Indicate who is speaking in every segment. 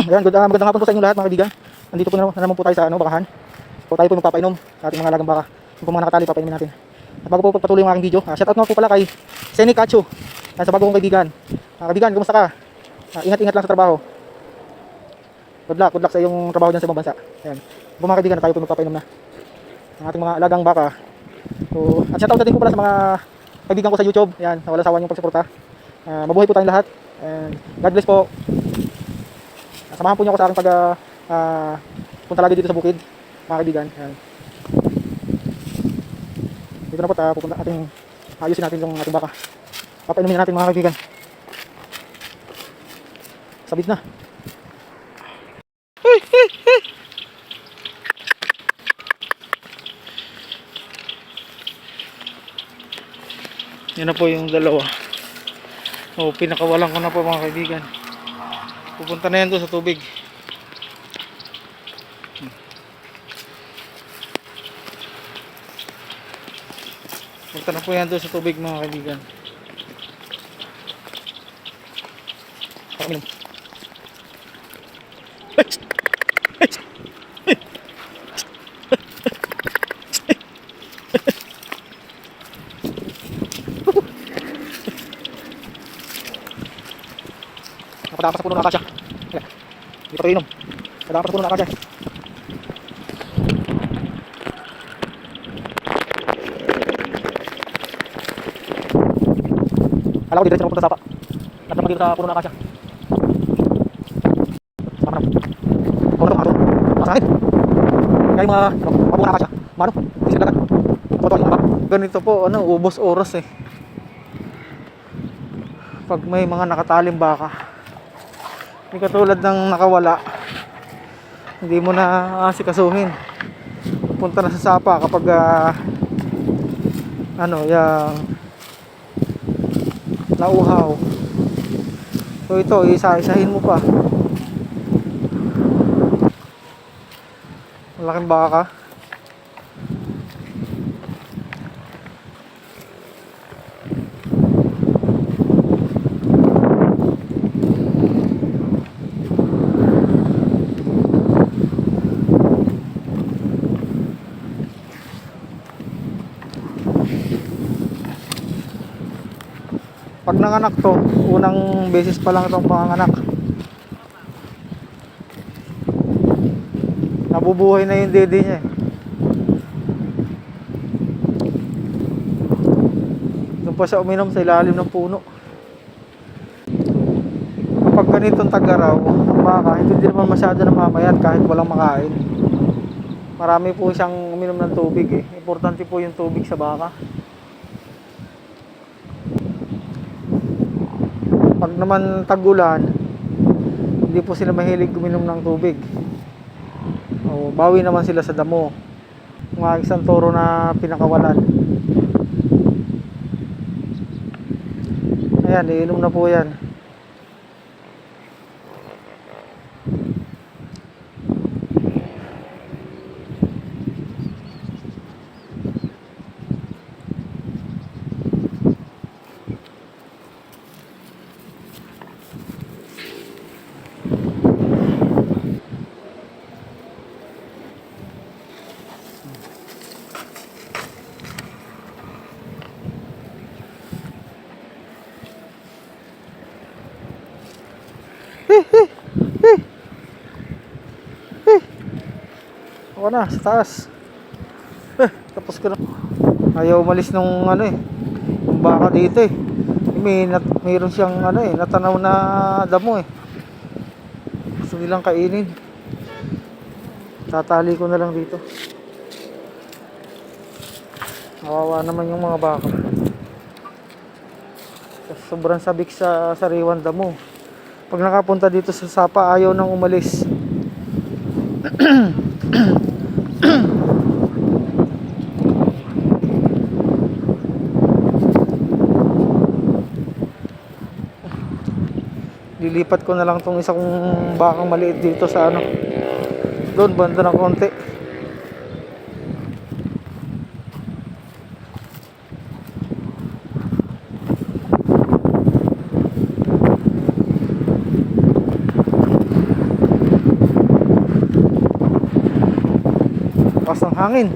Speaker 1: Ayan, magandang hapon po sa inyo lahat mga kaibigan. Nandito po na naman po tayo sa bakahan. So tayo po magpapainom sa ating mga alagang baka. Yung po mga nakatali, papainumin natin. At bago po pagpatuloy yung aking video, shout out nga po pala kay Senny Cacho. Sa bago kong kaibigan. Kaibigan, kumusta ka? Ingat-ingat lang sa trabaho. Good luck sa iyong trabaho dyan sa ibang bansa. Ayan. Po mga kaibigan, tayo po magpapainom na ang ating mga alagang baka. So, at shout out na din po pala sa mga kaibigan ko sa YouTube. Ayan, wala sawa niyong pagsuporta. Mabuhay po tayong lahat. And God bless po. Samahan po niyo ako sa aking punta lagi dito sa bukid, mga kaibigan. Ayan. Dito na po pupunta ating ayusin natin yung ating baka. Papainumin natin mga kaibigan. Sabit na. Yan na po yung dalawa. Pinakawalan ko na po mga kaibigan. Pupunta na yan doon sa tubig. Punta na po yan doon sa tubig mga kaibigan. Pakaminom. Nakatakas sa puno ng akasya. Hindi pa ito inom. Nakatakas sa puno ng akasya. Alam ko dito na pupunta sa sapa. Nagdaman dito sa puno ng akasya. Sama na. Ikaw na ito. Masahin. Kaya yung mga papunga ng akasya. Mano? Isip lagat. Foto yung mga. Ganito po, ubos oras eh. Pag may mga nakataling baka. Hindi katulad ng nakawala. Hindi mo na asikasuhin. Punta na sa sapa kapag yung nauhaw. So ito, isa-isahin mo pa. Malaking baka. Pag nanganak to, unang beses pa lang itong panganak. Nabubuhay na yung dede niya eh. Doon pa siya uminom sa ilalim ng puno. Kapag ganitong tag-araw, ang baka, hindi naman masyado namamayat kahit walang makain. Marami po siyang uminom ng tubig eh. Importante po yung tubig sa baka. Pag naman tag-ulan, hindi po sila mahilig uminom ng tubig. Bawi naman sila sa damo. Mga isang toro na pinakawalan. Ayan, iinom na po yan. Ako na, sa taas. Tapos ko na. Ayaw umalis nung yung baka dito eh. Mayroon siyang natanaw na damo eh. Gusto nilang kainin. Tatali ko na lang dito. Kawawa naman yung mga baka. Sobrang sabik sa sariwan damo. Pag nakapunta dito sa sapa, ayaw nang umalis. Lilipat ko na lang tong isang bakang maliit dito sa doon banda ng konti. ng hangin.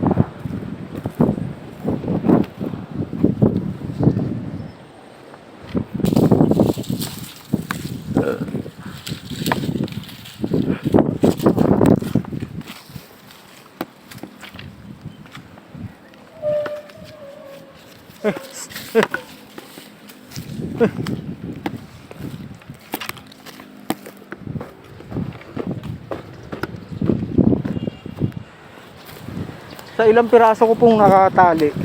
Speaker 1: Sa ilang piraso ko pong nakatali,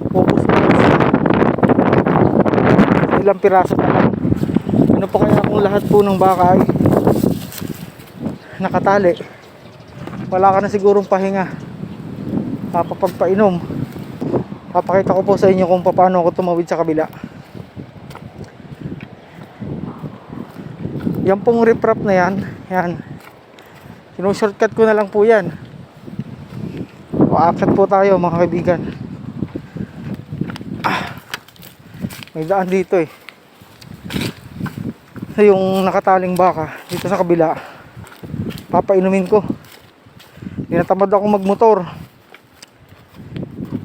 Speaker 1: focus na sa ilang piraso na lang. Ano pa kaya kung lahat po ng baka ay nakatali? Wala ka na sigurong pahinga papapagpainom. Papakita ko po sa inyo kung paano ako tumawid sa kabila. Yan pong riprap na yan, yan, shortcut ko na lang po yan. Paakit po tayo mga kaibigan. May daan dito eh. So, yung nakataling baka dito sa kabila, papainumin ko. Tinatamad ako magmotor,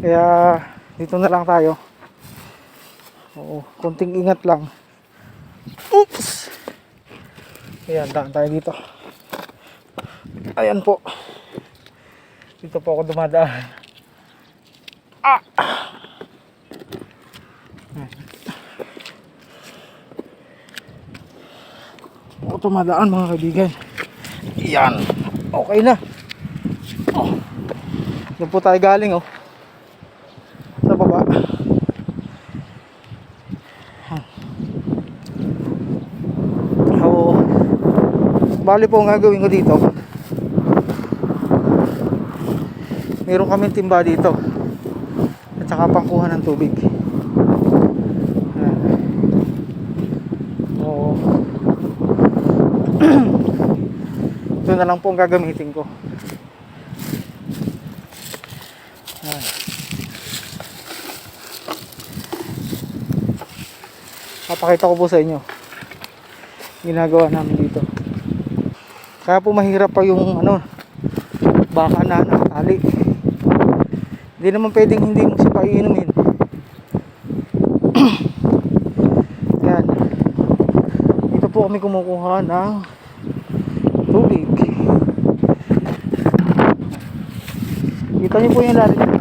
Speaker 1: kaya dito na lang tayo. Oo, konting ingat lang. Oops! Ayan, daan tayo dito. Ayan po. Dito po ako dumadaan. Ako tumadaan mga kaibigan. Ayan. Okay na. Doon po tayo galing oh. Sa baba. Oo. Bali po ang gagawin ko dito, meron kaming timba dito at saka pangkuha ng tubig. Oo. Ito na lang po ang gagamitin ko. Papakita ko po sa inyo ginagawa namin dito. Kaya po mahirap pa yung baka na nakatali. Hindi naman pwedeng hindi mo siya paiinumin. Yan. Dito po kami kumukuha ng tubig. Kita niyo po yung lalim.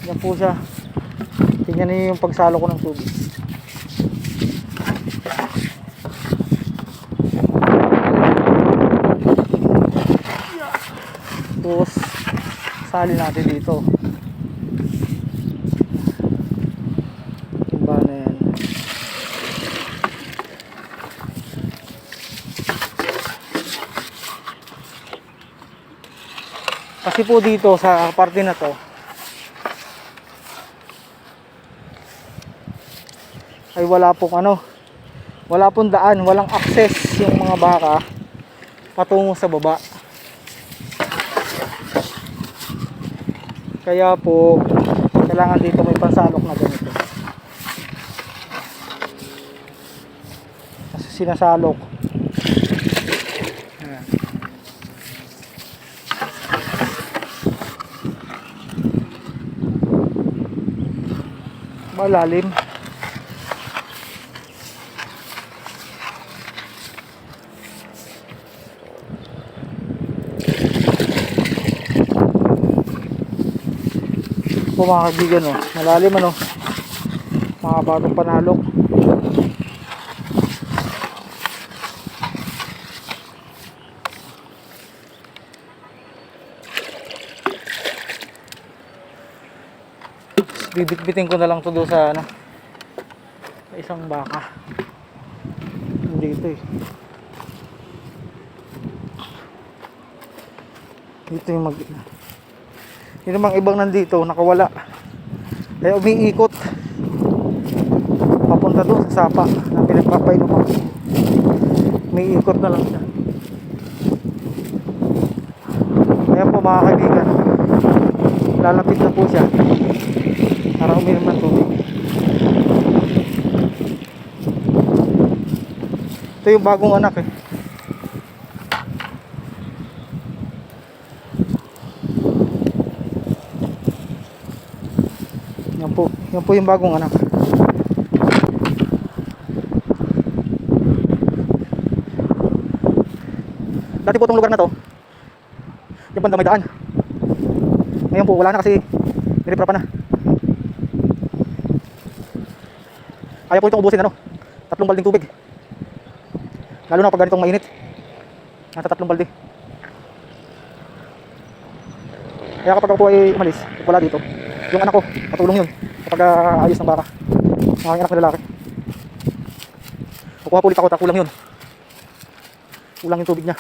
Speaker 1: Yan po siya. Tingnan niyo yung pagsalo ko ng tubig. Tapos sali natin dito. Timba na yan. Kasi po dito sa parte na to ay wala pong daan, walang access yung mga baka patungo sa baba. Kaya po kailangan dito may pansalok na ganito. Kasi sinasalok. Ayan. Malalim. Po mga kaibigan malalim mga bagong panalok. Bibit-bitin ko na lang to doon sa isang baka dito dito yung yung namang ibang nandito nakawala, kaya umiikot papunta doon sa sapa na pinagpapainom ako. Umiikot na lang siya. Kaya po mga kaibigan, lalapit na po siya para uminom ng tubig. Ito yung bagong anak Yan po yung bagong anak. Dati po itong lugar na to, yung banda may daan. Ngayon po wala na kasi nirepra pa na. Kaya po itong ubusin 3 balding tubig. Lalo na pag ganitong mainit. Nasa 3 balde. Kaya kapag ako po ay umalis, at wala dito, yung anak ko, patulong yun kapag ayos ng baka. Mga anak na lalaki. Kukuha po ulit ako, kulang yun. Kulang yung tubig niya.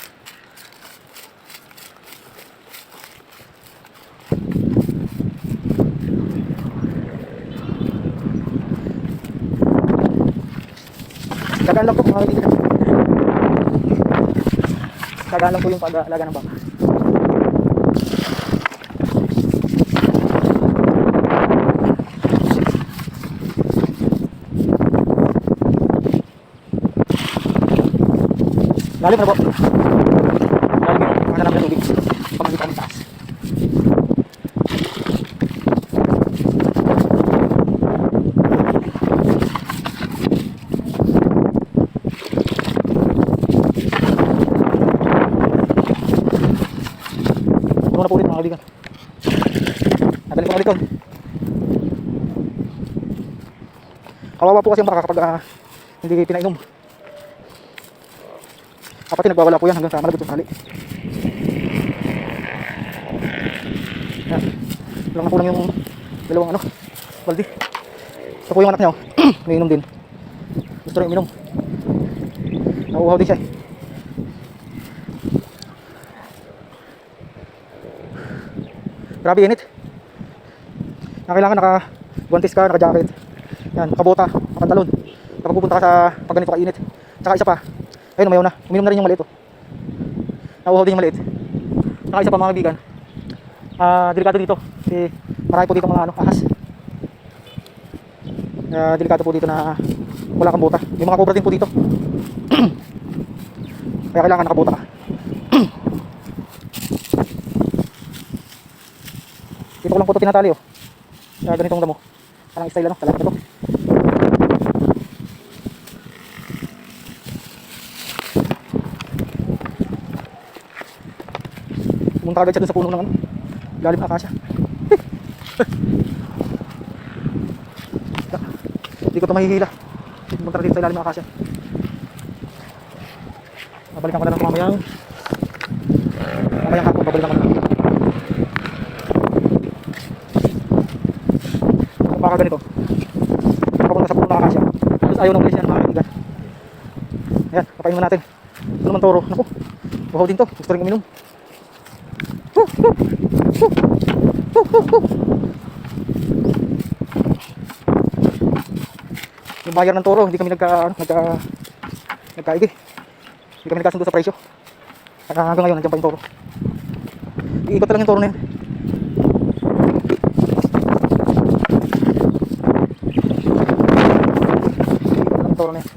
Speaker 1: Gagaan lang po mga kaibigan. Gagaan lang po yung pag-alaga ng baka. Lalim na po. Lalim yung mga namin ng tubig. Pag hindi kami taas. Puno na po ulit mga kaibigan. Nagaling po ulit yun. Kawawa po kasi yung baka kapag hindi pinainom. Kapatid nagwawala po yan hanggang sa malabot yung sali. Yan. Lang na kulang yung dalawang baldi. Ito po yung anak niya. May inom din. Gusto rin uminom. Nauuhaw din siya. Grabe init. Kailangan naka-guantes ka, naka-jacket. Yan, naka-bota, naka-pantalon. Kapag pupunta ka sa pag ganito kainit. Saka isa pa. Ayun, umayaw na. Uminom na rin yung maliit. Nauuhaw din yung maliit. Saka isa pa mga kaibigan. Delikado dito. Kasi marami po dito mga ahas. Delikado po dito na wala kang bota. Yung mga cobra din po dito. Kaya kailangan nakabota ka. Dito ko lang po ito tinatali ganitong damo. Parang style talak na to. Pumunta agad siya dun sa puno ng lalim na akasya. Hindi ko ito mahihila. Pumunta dito sa lalim na akasya. Babalikan ko na lang ito mamayang hapon. Babalikan ko na lang. Kung baka ganito papunta sa puno ng akasya, tapos ayaw na ulis yan mga kaibigan. Ayan, kapain mo natin. Ito naman toro. Naku, buhaw din to. Gusto rin uminom. Yung buyer ng toro, hindi kami nagkaigi. Hindi kami nagkasundo sa presyo. Kaya hanggang ngayon, nandiyan pa yung toro. Iikot lang yung toro na yun. Iikot lang yung toro na yun.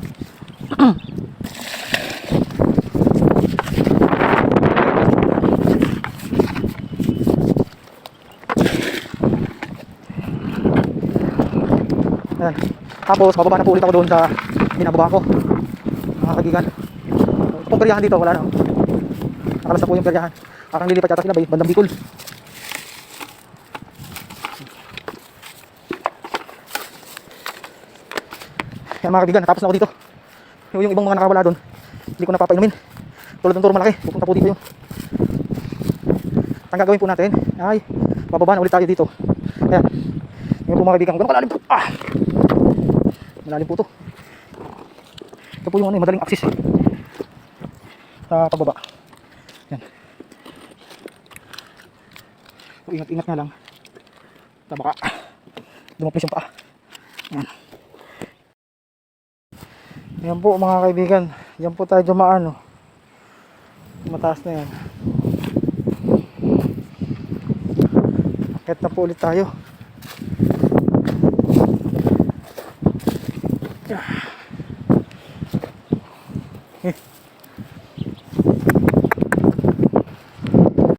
Speaker 1: Ayan. Tapos bababa na po ulit ako doon sa binababa ko mga kaibigan. Itong peryahan dito wala na. Nakalas na po yung peryahan. Akang lilipat yata sila bandang Bicol. Ayan mga kaibigan, natapos na ako dito. Yung ibang mga nakawala doon hindi ko napapainumin. Tulad ng turo malaki, pupunta po dito yun. Ang gagawin po natin ay bababa na ulit tayo dito. Ayan. Yung po mga kaibigan, gano'n kalalim po. Malalim po ito. Ito po yung madaling access sa pababa. Yan. So, ingat-ingat nga lang. Baka dumapis yung paa. Yan. Yan po mga kaibigan. Yan po tayo dumaan. Mataas na yan. Akit na po ulit tayo. Eh.